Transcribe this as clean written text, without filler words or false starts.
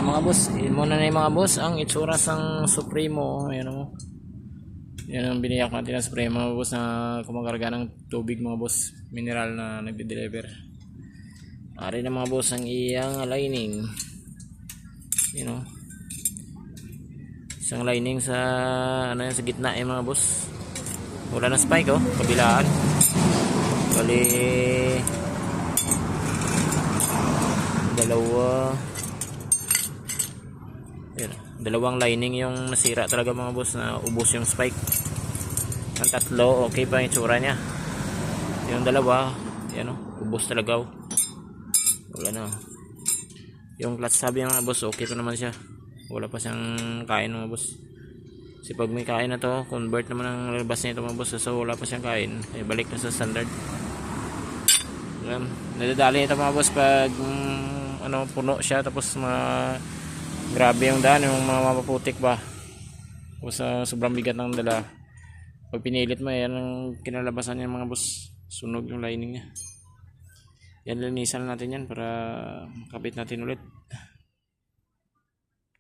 Mga boss, muna na yung mga boss ang itsura sang Supremo. Ayan o. Yan ang biniyak natin na Supremo mga boss na kumakarga ng tubig mga boss. Mineral na nagde-deliver. Ari na mga boss ang iyang lining. Yan o. Isang lining sa ano yan, sa gitna eh mga boss. Wala na spike oh, kabilaan. Bali dalawang lining yung nasira talaga mga boss, na ubos yung spike. Ang tatlo okay pa yung tsura nya, yung dalawa yan o, ubos talaga o. Wala na. Yung clutch sabi mga boss okay pa naman siya, wala pa siyang kain mga boss. Kasi pag may kain na to, convert naman ang labas nito mga boss, so wala pa siyang kain, eh, balik na sa standard. Nadadali ito mga boss pag ano, puno siya, tapos grabe yung daan, yung mga mapaputik ba o sa sobrang bigat ng dala. Pag pinilit mo, yan ang kinalabasan niya mga boss, sunog yung lining niya. Yan, linisan natin yan para makabit natin ulit.